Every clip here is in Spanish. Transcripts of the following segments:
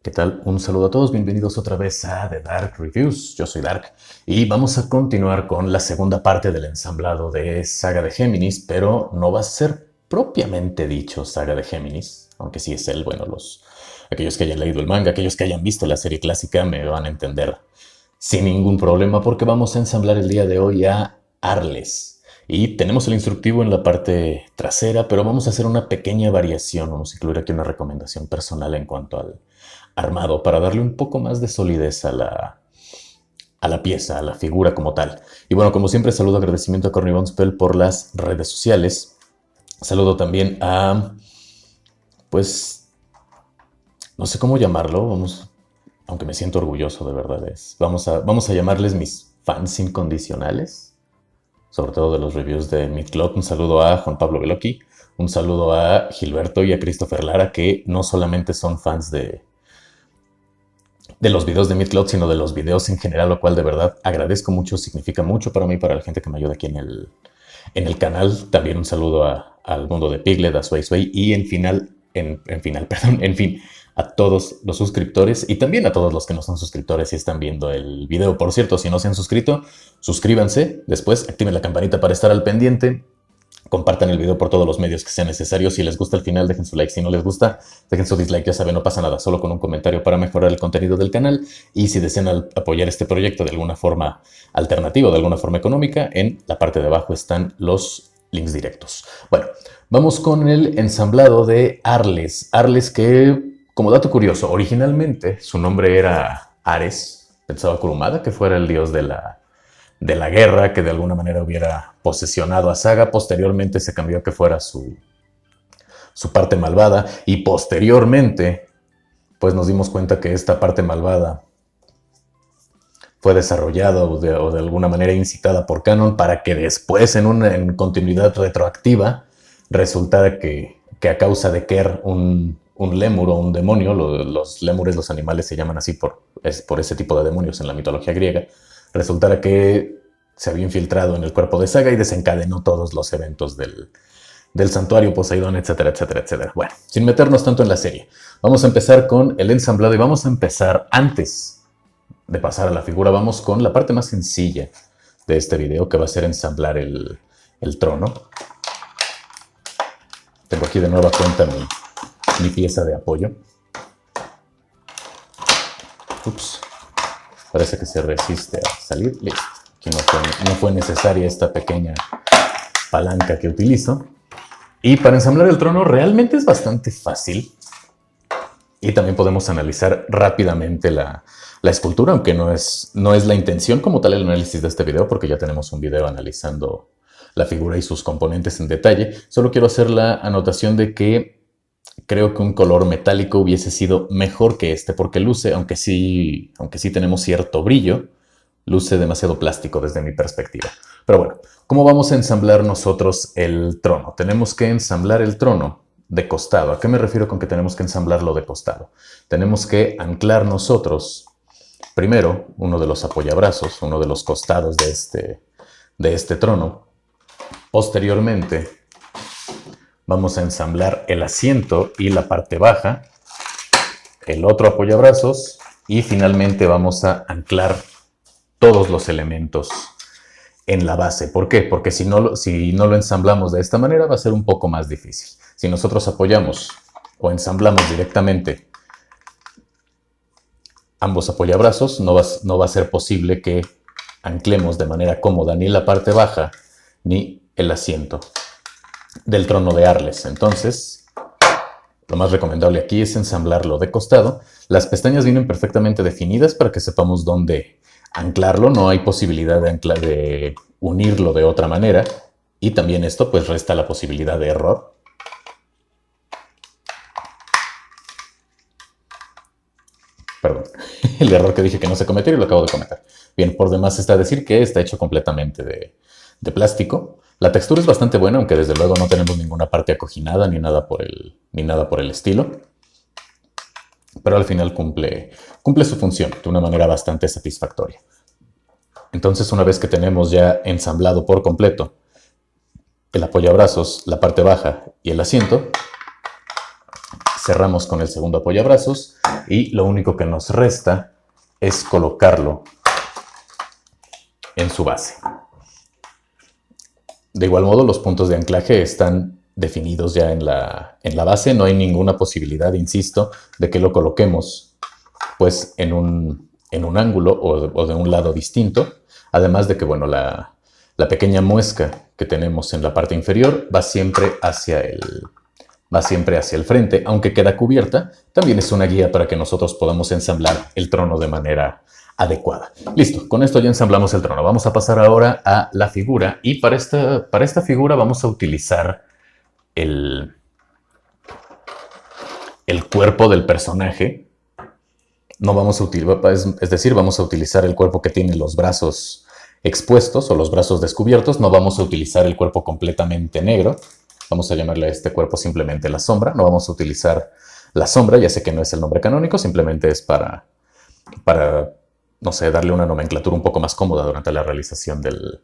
¿Qué tal? Un saludo a todos, bienvenidos otra vez a The Dark Reviews. Yo soy Dark y vamos a continuar con la segunda parte del ensamblado de Saga de Géminis, pero no va a ser propiamente dicho Saga de Géminis, aunque sí es él. Bueno, aquellos que hayan leído el manga, aquellos que hayan visto la serie clásica me van a entender sin ningún problema porque vamos a ensamblar el día de hoy a Arles. Y tenemos el instructivo en la parte trasera, pero vamos a hacer una pequeña variación. Vamos a incluir aquí una recomendación personal en cuanto al armado para darle un poco más de solidez a la pieza, a la figura como tal. Y bueno, como siempre, saludo, agradecimiento a Corny Bonspell por las redes sociales. Saludo también a, pues, no sé cómo llamarlo, aunque me siento orgulloso de verdad, vamos a llamarles mis fans incondicionales, sobre todo de los reviews de Midcloth. Un saludo a Juan Pablo Veloqui, un saludo a Gilberto y a Christopher Lara, que no solamente son fans de los videos de Midcloth, sino de los videos en general, lo cual de verdad agradezco mucho, significa mucho para mí, para la gente que me ayuda aquí en el canal. También un saludo al mundo de Piglet, a Sway Sway y en fin, a todos los suscriptores y también a todos los que no son suscriptores y están viendo el video. Por cierto, si no se han suscrito, suscríbanse, después activen la campanita para estar al pendiente. Compartan el video por todos los medios que sean necesarios. Si les gusta el final, dejen su like. Si no les gusta, dejen su dislike. Ya saben, no pasa nada. Solo con un comentario para mejorar el contenido del canal. Y si desean apoyar este proyecto de alguna forma alternativa, de alguna forma económica, en la parte de abajo están los links directos. Bueno, vamos con el ensamblado de Arles. Arles que, como dato curioso, originalmente su nombre era Ares. Pensaba Kurumada que fuera el dios de la guerra, que de alguna manera hubiera posesionado a Saga. Posteriormente se cambió a que fuera su parte malvada, y posteriormente pues nos dimos cuenta que esta parte malvada fue desarrollada o de alguna manera incitada por Canon para que después en continuidad retroactiva resultara que a causa de Ker, un lémur o un demonio, los lémures, los animales se llaman así por ese tipo de demonios en la mitología griega, resultara que se había infiltrado en el cuerpo de Saga y desencadenó todos los eventos del santuario Poseidón, etcétera, etcétera, etcétera. Bueno, sin meternos tanto en la serie, vamos a empezar con el ensamblado y vamos a empezar, antes de pasar a la figura, vamos con la parte más sencilla de este video, que va a ser ensamblar el trono. Tengo aquí de nueva cuenta mi pieza de apoyo. Ups. Parece que se resiste a salir. Listo. Aquí no fue necesaria esta pequeña palanca que utilizo. Y para ensamblar el trono realmente es bastante fácil. Y también podemos analizar rápidamente la escultura, aunque no es la intención como tal el análisis de este video, porque ya tenemos un video analizando la figura y sus componentes en detalle. Solo quiero hacer la anotación de que creo que un color metálico hubiese sido mejor que este, porque luce, aunque sí tenemos cierto brillo, luce demasiado plástico desde mi perspectiva. Pero bueno, ¿cómo vamos a ensamblar nosotros el trono? Tenemos que ensamblar el trono de costado. ¿A qué me refiero con que tenemos que ensamblarlo de costado? Tenemos que anclar nosotros primero uno de los apoyabrazos, uno de los costados de este trono. Posteriormente vamos a ensamblar el asiento y la parte baja, el otro apoyabrazos, y finalmente vamos a anclar todos los elementos en la base. ¿Por qué? Porque si no lo ensamblamos de esta manera va a ser un poco más difícil. Si nosotros apoyamos o ensamblamos directamente ambos apoyabrazos, no va a ser posible que anclemos de manera cómoda ni la parte baja ni el asiento del trono de Arles. Entonces, lo más recomendable aquí es ensamblarlo de costado. Las pestañas vienen perfectamente definidas para que sepamos dónde anclarlo. No hay posibilidad de unirlo de otra manera. Y también esto pues resta la posibilidad de error. Perdón, el error que dije que no se cometiera y lo acabo de cometer. Bien, por demás está decir que está hecho completamente de plástico. La textura es bastante buena, aunque desde luego no tenemos ninguna parte acoginada ni nada por el estilo. Pero al final cumple su función de una manera bastante satisfactoria. Entonces, una vez que tenemos ya ensamblado por completo el apoyabrazos, la parte baja y el asiento, cerramos con el segundo apoyabrazos y lo único que nos resta es colocarlo en su base. De igual modo, los puntos de anclaje están definidos ya en la base. No hay ninguna posibilidad, insisto, de que lo coloquemos pues en un ángulo o de un lado distinto. Además de que, bueno, la pequeña muesca que tenemos en la parte inferior va siempre hacia el frente, aunque queda cubierta. También es una guía para que nosotros podamos ensamblar el trono de manera adecuada. Listo, con esto ya ensamblamos el trono. Vamos a pasar ahora a la figura y para esta figura vamos a utilizar el cuerpo del personaje. No vamos a utilizar, es decir, vamos a utilizar el cuerpo que tiene los brazos expuestos o los brazos descubiertos. No vamos a utilizar el cuerpo completamente negro. Vamos a llamarle a este cuerpo simplemente la sombra. No vamos a utilizar la sombra, ya sé que no es el nombre canónico, simplemente es para no sé, darle una nomenclatura un poco más cómoda durante la realización del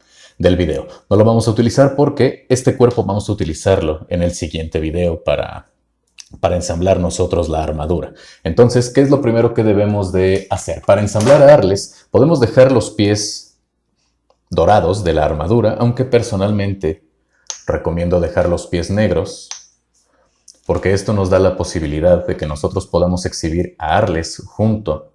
video. No lo vamos a utilizar porque este cuerpo vamos a utilizarlo en el siguiente video para ensamblar nosotros la armadura. Entonces, ¿qué es lo primero que debemos de hacer? Para ensamblar a Arles, podemos dejar los pies dorados de la armadura, aunque personalmente recomiendo dejar los pies negros, porque esto nos da la posibilidad de que nosotros podamos exhibir a Arles junto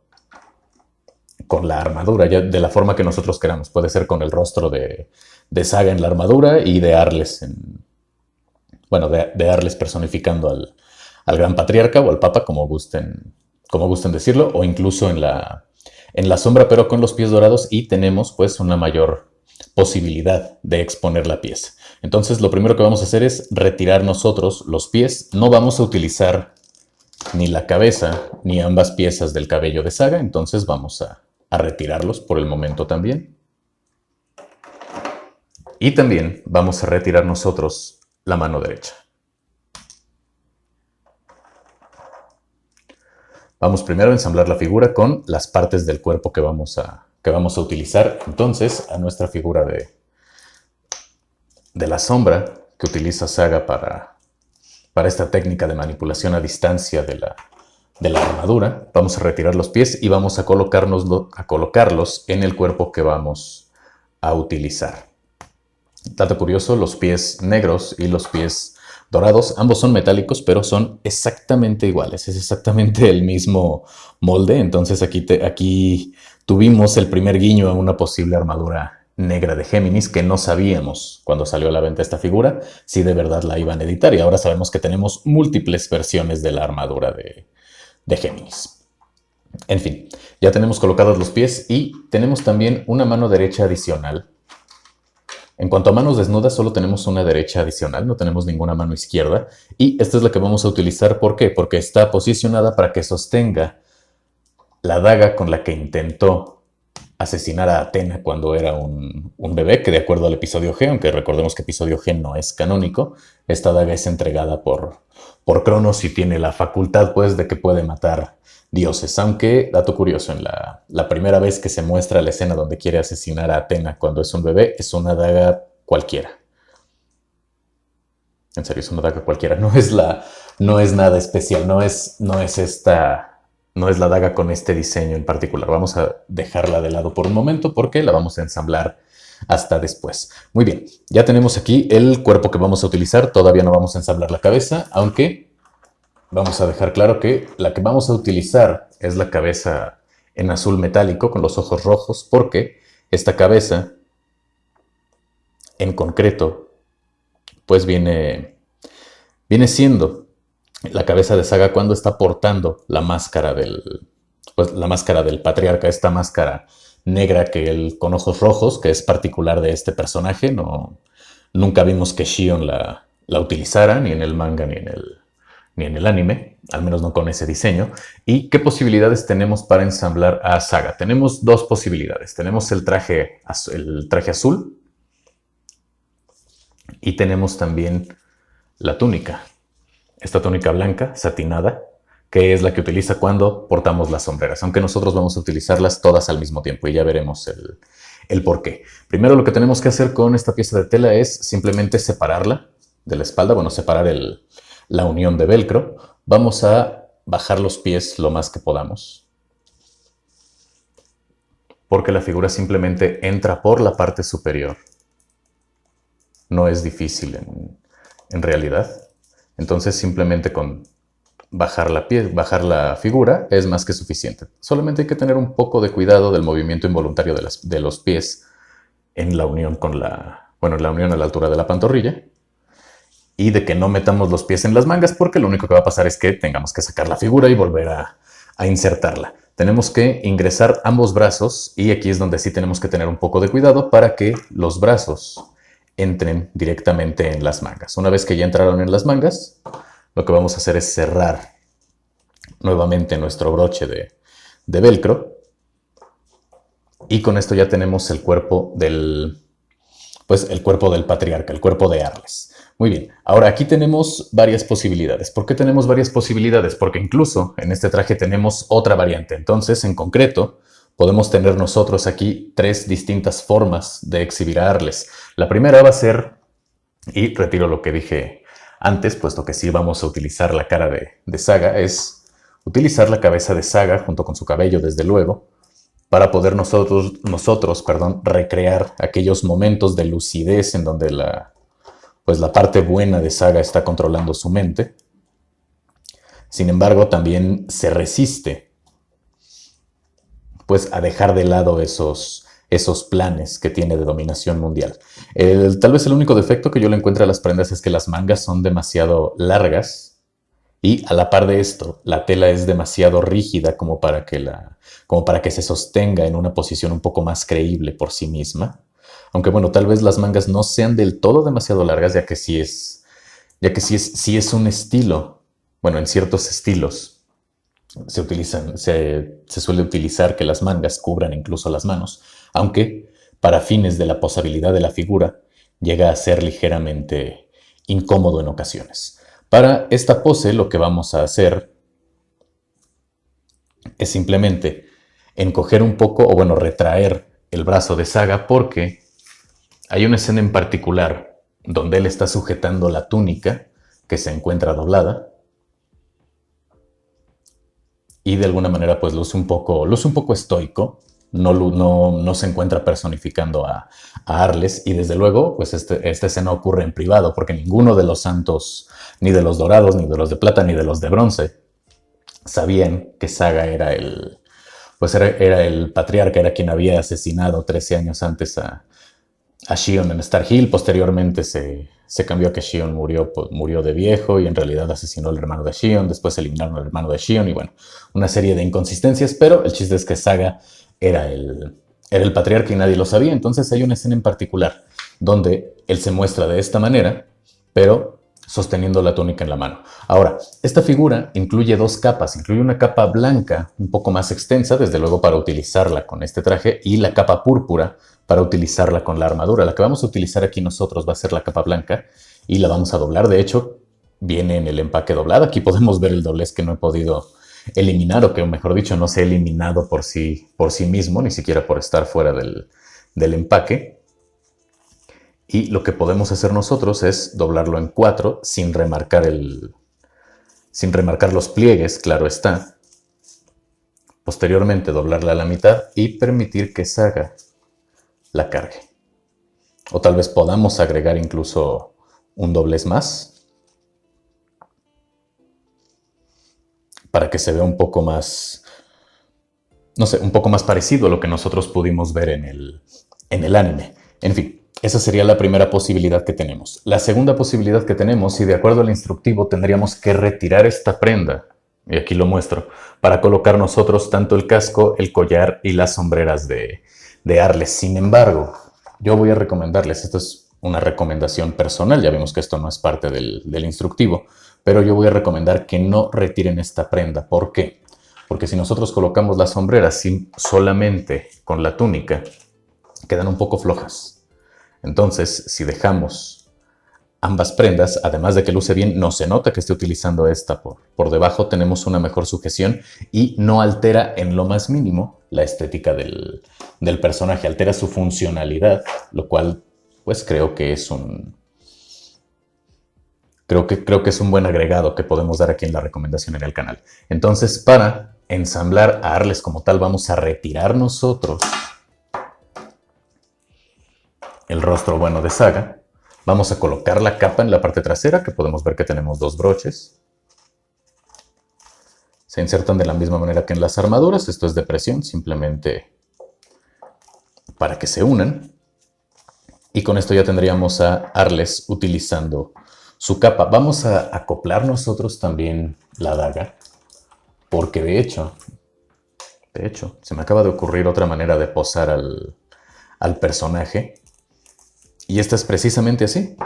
con la armadura, ya de la forma que nosotros queramos. Puede ser con el rostro de Saga en la armadura y de Arles de Arles personificando al gran patriarca o al papa, como gusten decirlo, o incluso en la sombra, pero con los pies dorados, y tenemos pues una mayor posibilidad de exponer la pieza. Entonces lo primero que vamos a hacer es retirar nosotros los pies. No vamos a utilizar ni la cabeza ni ambas piezas del cabello de Saga, entonces vamos a retirarlos por el momento también. Y también vamos a retirar nosotros la mano derecha. Vamos primero a ensamblar la figura con las partes del cuerpo que vamos a utilizar. Entonces, a nuestra figura de la sombra que utiliza Saga para esta técnica de manipulación a distancia de la armadura, vamos a retirar los pies y vamos a colocarlos en el cuerpo que vamos a utilizar. Dato curioso, los pies negros y los pies dorados, ambos son metálicos, pero son exactamente iguales. Es exactamente el mismo molde. Entonces aquí tuvimos el primer guiño a una posible armadura negra de Géminis, que no sabíamos cuando salió a la venta esta figura si de verdad la iban a editar, y ahora sabemos que tenemos múltiples versiones de la armadura de Géminis. En fin, ya tenemos colocados los pies y tenemos también una mano derecha adicional. En cuanto a manos desnudas, solo tenemos una derecha adicional, no tenemos ninguna mano izquierda, y esta es la que vamos a utilizar. ¿Por qué? Porque está posicionada para que sostenga la daga con la que intentó asesinar a Athena cuando era un bebé, que de acuerdo al episodio G, aunque recordemos que episodio G no es canónico, esta daga es entregada por Cronos y tiene la facultad pues de que puede matar dioses. Aunque, dato curioso, en la primera vez que se muestra la escena donde quiere asesinar a Athena cuando es un bebé, es una daga cualquiera. En serio, es una daga cualquiera. No es nada especial, no es la daga con este diseño en particular. Vamos a dejarla de lado por un momento porque la vamos a ensamblar hasta después. Muy bien, ya tenemos aquí el cuerpo que vamos a utilizar. Todavía no vamos a ensamblar la cabeza, aunque vamos a dejar claro que la que vamos a utilizar es la cabeza en azul metálico con los ojos rojos, porque esta cabeza en concreto pues viene siendo la cabeza de Saga cuando está portando la máscara del patriarca, esta máscara negra con ojos rojos, que es particular de este personaje. Nunca vimos que Shion la utilizara, ni en el manga ni en el anime, al menos no con ese diseño. ¿Y qué posibilidades tenemos para ensamblar a Saga? Tenemos dos posibilidades. Tenemos el traje azul y tenemos también la túnica. Esta túnica blanca, satinada, que es la que utiliza cuando portamos las sombreras, aunque nosotros vamos a utilizarlas todas al mismo tiempo y ya veremos el por qué. Primero lo que tenemos que hacer con esta pieza de tela es simplemente separarla de la espalda, separar la unión de velcro, vamos a bajar los pies lo más que podamos, porque la figura simplemente entra por la parte superior. No es difícil en realidad. Entonces simplemente con bajar la figura es más que suficiente. Solamente hay que tener un poco de cuidado del movimiento involuntario de los pies en la unión en la unión a la altura de la pantorrilla, y de que no metamos los pies en las mangas, porque lo único que va a pasar es que tengamos que sacar la figura y volver a insertarla. Tenemos que ingresar ambos brazos, y aquí es donde sí tenemos que tener un poco de cuidado para que los brazos entren directamente en las mangas. Una vez que ya entraron en las mangas, lo que vamos a hacer es cerrar nuevamente nuestro broche de velcro, y con esto ya tenemos el cuerpo del patriarca, el cuerpo de Arles. Muy bien, ahora aquí tenemos varias posibilidades. ¿Por qué tenemos varias posibilidades? Porque incluso en este traje tenemos otra variante. Entonces, en concreto, podemos tener nosotros aquí 3 distintas formas de exhibir a Arles. La primera va a ser, y retiro lo que dije antes, puesto que sí vamos a utilizar la cara de Saga, es utilizar la cabeza de Saga junto con su cabello, desde luego, para poder nosotros recrear aquellos momentos de lucidez en donde la parte buena de Saga está controlando su mente. Sin embargo, también se resiste a dejar de lado esos planes que tiene de dominación mundial. Tal vez el único defecto que yo le encuentro a las prendas es que las mangas son demasiado largas, y a la par de esto, la tela es demasiado rígida como para que se sostenga en una posición un poco más creíble por sí misma. Aunque bueno, tal vez las mangas no sean del todo demasiado largas, ya que sí es un estilo. Bueno, en ciertos estilos se suele utilizar que las mangas cubran incluso las manos, aunque para fines de la posabilidad de la figura llega a ser ligeramente incómodo en ocasiones. Para esta pose lo que vamos a hacer es simplemente encoger un poco, retraer el brazo de Saga, porque hay una escena en particular donde él está sujetando la túnica que se encuentra doblada, y de alguna manera luce un poco estoico. No se encuentra personificando a Arles, y desde luego esta escena ocurre en privado, porque ninguno de los santos, ni de los dorados, ni de los de plata, ni de los de bronce, sabían que Saga era el patriarca, era quien había asesinado 13 años antes a Xion en Star Hill. Posteriormente se cambió a que Xion murió de viejo, y en realidad asesinó al hermano de Xion. Después eliminaron al hermano de Xion, y bueno, una serie de inconsistencias, pero el chiste es que Saga era el patriarca y nadie lo sabía. Entonces hay una escena en particular donde él se muestra de esta manera, pero sosteniendo la túnica en la mano. Ahora, esta figura incluye 2 capas. Incluye una capa blanca un poco más extensa, desde luego para utilizarla con este traje, y la capa púrpura para utilizarla con la armadura. La que vamos a utilizar aquí nosotros va a ser la capa blanca, y la vamos a doblar. De hecho, viene en el empaque doblada. Aquí podemos ver el doblez que no he podido eliminar, o que mejor dicho no se ha eliminado por sí mismo, ni siquiera por estar fuera del empaque. Y lo que podemos hacer nosotros es doblarlo en 4 sin remarcar los pliegues, claro está. Posteriormente doblarla a la mitad y permitir que Saga la cargue. O tal vez podamos agregar incluso un doblez más para que se vea un poco más, un poco más parecido a lo que nosotros pudimos ver en el anime. En fin, esa sería la primera posibilidad que tenemos. La segunda posibilidad que tenemos, y de acuerdo al instructivo tendríamos que retirar esta prenda, y aquí lo muestro, para colocar nosotros tanto el casco, el collar y las sombreras de Arles. Sin embargo, yo voy a recomendarles, esto es una recomendación personal, ya vimos que esto no es parte del instructivo, pero yo voy a recomendar que no retiren esta prenda. ¿Por qué? Porque si nosotros colocamos las sombreras solamente con la túnica, quedan un poco flojas. Entonces, si dejamos ambas prendas, además de que luce bien, no se nota que esté utilizando esta por debajo, tenemos una mejor sujeción y no altera en lo más mínimo la estética del personaje, altera su funcionalidad, lo cual pues creo que es Creo que es un buen agregado que podemos dar aquí en la recomendación en el canal. Entonces, para ensamblar a Arles como tal, vamos a retirar nosotros el rostro bueno de Saga. Vamos a colocar la capa en la parte trasera, que podemos ver que tenemos dos broches. Se insertan de la misma manera que en las armaduras. Esto es de presión, simplemente para que se unan. Y con esto ya tendríamos a Arles utilizando su capa. Vamos a acoplar nosotros también la daga, porque de hecho, se me acaba de ocurrir otra manera de posar al personaje. Y esta es precisamente así,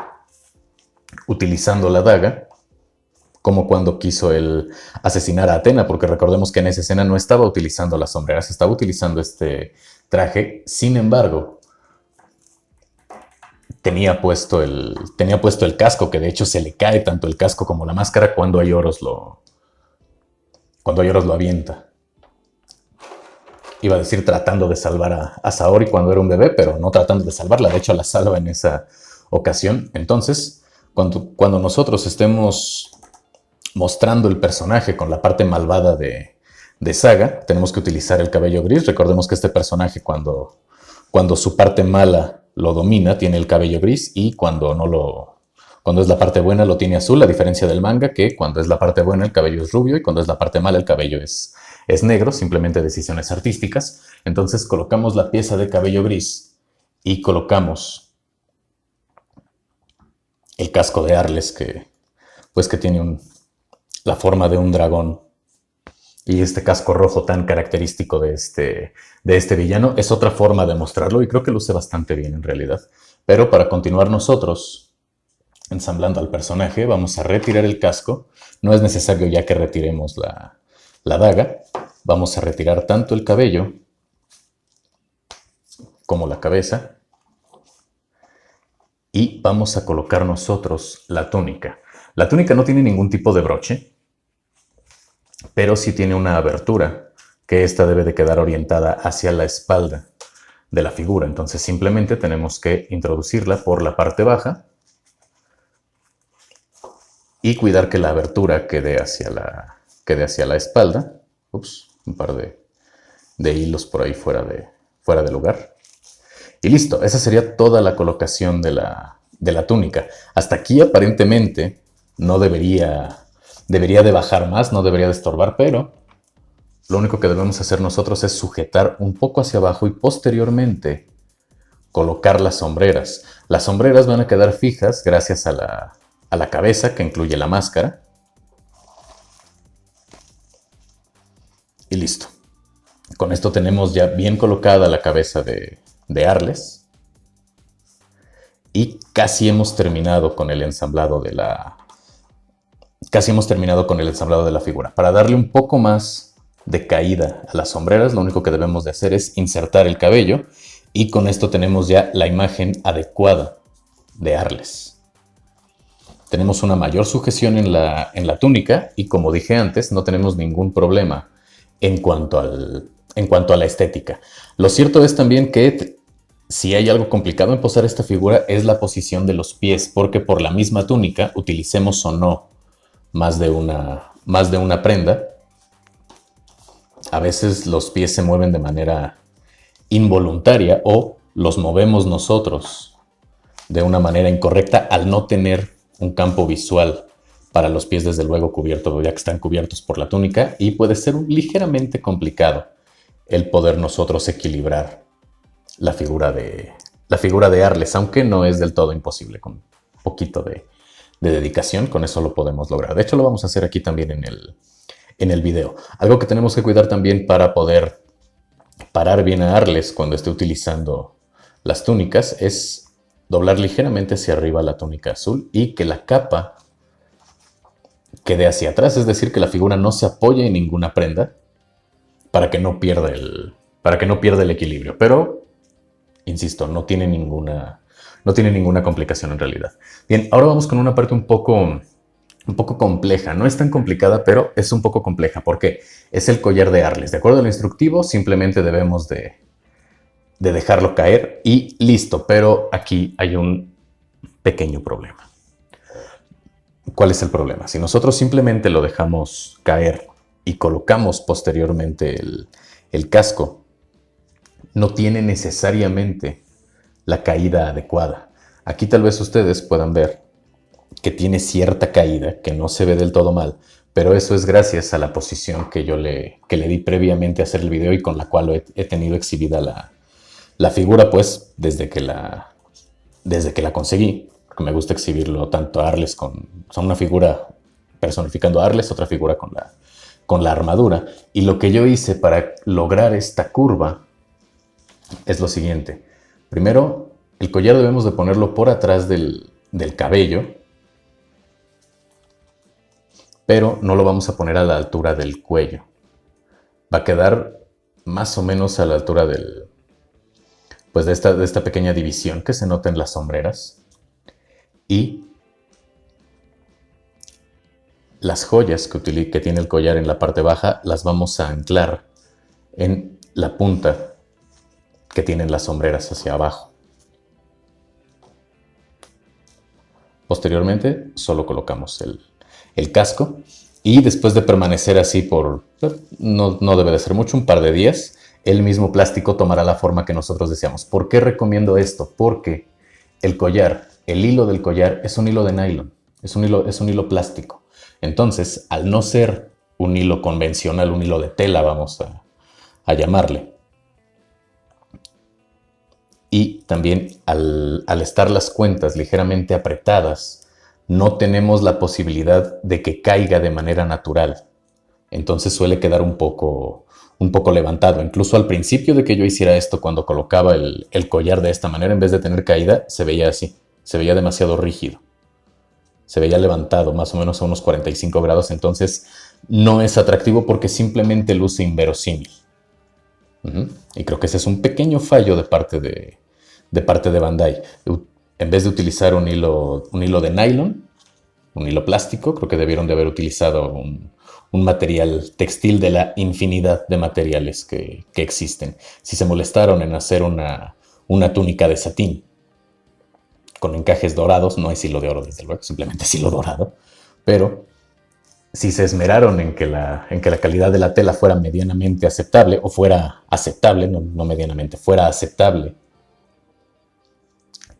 utilizando la daga, como cuando quiso él asesinar a Atena, porque recordemos que en esa escena no estaba utilizando las sombreras, estaba utilizando este traje. Sin embargo, tenía puesto el casco, que de hecho se le cae tanto el casco como la máscara cuando Aioros lo avienta. Iba a decir tratando de salvar a Saori cuando era un bebé, pero no tratando de salvarla, de hecho la salva en esa ocasión. Entonces, cuando nosotros estemos mostrando el personaje con la parte malvada de Saga, tenemos que utilizar el cabello gris. Recordemos que este personaje cuando su parte mala lo domina, tiene el cabello gris, y cuando es la parte buena lo tiene azul, a diferencia del manga, que cuando es la parte buena el cabello es rubio y cuando es la parte mala el cabello es negro, simplemente decisiones artísticas. Entonces colocamos la pieza de cabello gris y colocamos el casco de Arles, que tiene la forma de un dragón, y este casco rojo tan característico de este villano. Es otra forma de mostrarlo y creo que luce bastante bien en realidad. Pero para continuar nosotros ensamblando al personaje, vamos a retirar el casco. No es necesario ya que retiremos la daga. Vamos a retirar tanto el cabello como la cabeza. Y vamos a colocar nosotros la túnica. La túnica no tiene ningún tipo de broche, pero sí tiene una abertura, que esta debe de quedar orientada hacia la espalda de la figura. Entonces simplemente tenemos que introducirla por la parte baja y cuidar que la abertura quede hacia la espalda. Ups, un par de hilos por ahí fuera de lugar. Y listo, esa sería toda la colocación de la túnica. Hasta aquí aparentemente no debería de bajar más, no debería de estorbar, pero lo único que debemos hacer nosotros es sujetar un poco hacia abajo y posteriormente colocar las sombreras. Las sombreras van a quedar fijas gracias a la cabeza, que incluye la máscara. Y listo. Con esto tenemos ya bien colocada la cabeza de Arles. Y casi hemos terminado con el ensamblado de la figura. Para darle un poco más de caída a las sombreras, lo único que debemos de hacer es insertar el cabello, y con esto tenemos ya la imagen adecuada de Arles. Tenemos una mayor sujeción en la túnica y, como dije antes, no tenemos ningún problema en cuanto a la estética. Lo cierto es también que si hay algo complicado en posar esta figura es la posición de los pies, porque por la misma túnica, utilicemos o no más de una prenda, a veces los pies se mueven de manera involuntaria o los movemos nosotros de una manera incorrecta al no tener un campo visual para los pies, desde luego cubiertos, ya que están cubiertos por la túnica, y puede ser ligeramente complicado el poder nosotros equilibrar la figura de Arles, aunque no es del todo imposible. Con un poquito de dedicación, con eso lo podemos lograr. De hecho, lo vamos a hacer aquí también en el video. Algo que tenemos que cuidar también para poder parar bien a Arles cuando esté utilizando las túnicas es doblar ligeramente hacia arriba la túnica azul y que la capa quede hacia atrás, es decir, que la figura no se apoye en ninguna prenda para que no pierda el equilibrio. Pero, insisto, no tiene ninguna complicación en realidad. Bien, ahora vamos con una parte un poco compleja. No es tan complicada, pero es un poco compleja porque es el collar de Arles. De acuerdo al instructivo, simplemente debemos de dejarlo caer y listo. Pero aquí hay un pequeño problema. ¿Cuál es el problema? Si nosotros simplemente lo dejamos caer y colocamos posteriormente el casco, no tiene necesariamente la caída adecuada. Aquí tal vez ustedes puedan ver que tiene cierta caída, que no se ve del todo mal, pero eso es gracias a la posición que le di previamente a hacer el video y con la cual he tenido exhibida la figura, pues, desde que la conseguí. Porque me gusta exhibirlo tanto a Arles son una figura personificando a Arles, otra figura con la armadura. Y lo que yo hice para lograr esta curva es lo siguiente. Primero, el collar debemos de ponerlo por atrás del cabello, pero no lo vamos a poner a la altura del cuello. Va a quedar más o menos a la altura pues de esta pequeña división que se nota en las sombreras. Y las joyas que tiene el collar en la parte baja las vamos a anclar en la punta que tienen las sombreras hacia abajo. Posteriormente solo colocamos el casco y después de permanecer así no debe de ser mucho, un par de días, el mismo plástico tomará la forma que nosotros deseamos. ¿Por qué recomiendo esto? Porque el hilo del collar es un hilo de nylon, es un hilo plástico. Entonces, al no ser un hilo convencional, un hilo de tela, vamos a llamarle, y también al estar las cuentas ligeramente apretadas, no tenemos la posibilidad de que caiga de manera natural. Entonces suele quedar un poco levantado. Incluso al principio de que yo hiciera esto, cuando colocaba el collar de esta manera, en vez de tener caída, se veía así. Se veía demasiado rígido. Se veía levantado más o menos a unos 45 grados. Entonces no es atractivo porque simplemente luce inverosímil. Y creo que ese es un pequeño fallo de parte de Bandai. En vez de utilizar un hilo de nylon, un hilo plástico, creo que debieron de haber utilizado un material textil de la infinidad de materiales que existen. Si se molestaron en hacer una túnica de satín con encajes dorados, no es hilo de oro desde luego, simplemente es hilo dorado, pero si se esmeraron en que la calidad de la tela fuera medianamente aceptable, o fuera aceptable, no medianamente, fuera aceptable,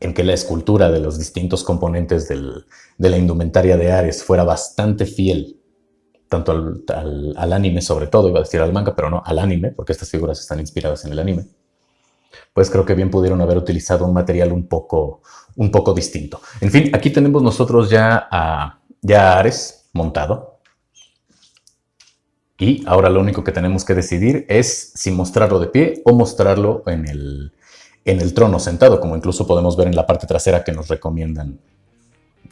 en que la escultura de los distintos componentes de la indumentaria de Ares fuera bastante fiel, tanto al anime sobre todo, iba a decir al manga, pero no, al anime, porque estas figuras están inspiradas en el anime, pues creo que bien pudieron haber utilizado un material un poco distinto. En fin, aquí tenemos nosotros ya a Ares montado. Y ahora lo único que tenemos que decidir es si mostrarlo de pie o mostrarlo en el trono sentado, como incluso podemos ver en la parte trasera que nos recomiendan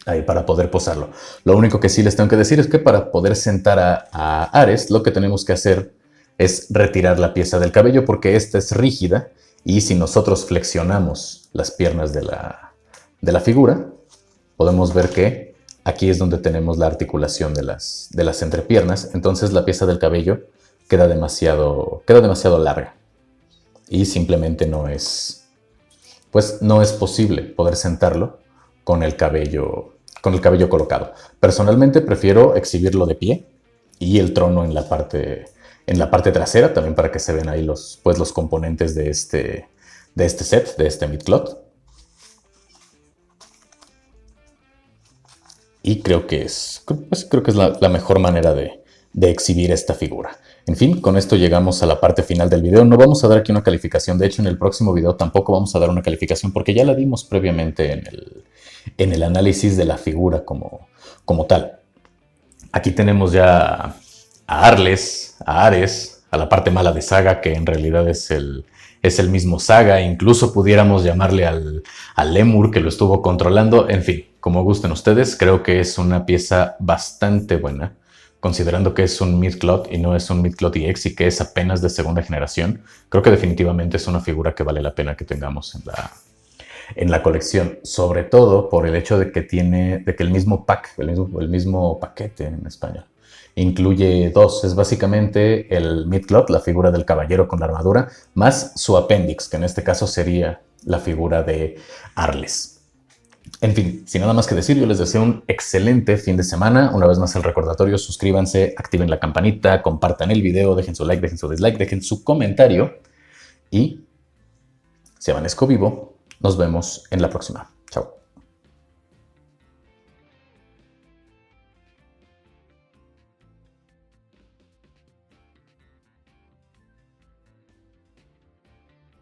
ahí para poder posarlo. Lo único que sí les tengo que decir es que para poder sentar a Ares, lo que tenemos que hacer es retirar la pieza del cabello porque esta es rígida y si nosotros flexionamos las piernas de la figura, podemos ver que aquí es donde tenemos la articulación de las entrepiernas, entonces la pieza del cabello queda demasiado larga y simplemente no es posible poder sentarlo con el cabello colocado. Personalmente prefiero exhibirlo de pie y el trono en la parte trasera, también para que se vean ahí los componentes de este set, de este midcloth. Y creo que es la mejor manera de exhibir esta figura. En fin, con esto llegamos a la parte final del video. No vamos a dar aquí una calificación. De hecho, en el próximo video tampoco vamos a dar una calificación porque ya la dimos previamente en el análisis de la figura como tal. Aquí tenemos ya a Arles, a Ares, a la parte mala de Saga, que en realidad es el mismo Saga. Incluso pudiéramos llamarle al Lemur que lo estuvo controlando. En fin, como gusten ustedes, creo que es una pieza bastante buena, considerando que es un midcloth y no es un midcloth EX y que es apenas de segunda generación. Creo que definitivamente es una figura que vale la pena que tengamos en la colección, sobre todo por el hecho de que el mismo pack, el mismo paquete en español, incluye dos. Es básicamente el midcloth, la figura del caballero con la armadura, más su appendix, que en este caso sería la figura de Arles. En fin, sin nada más que decir, yo les deseo un excelente fin de semana. Una vez más el recordatorio, suscríbanse, activen la campanita, compartan el video, dejen su like, dejen su dislike, dejen su comentario y se amanezco vivo. Nos vemos en la próxima.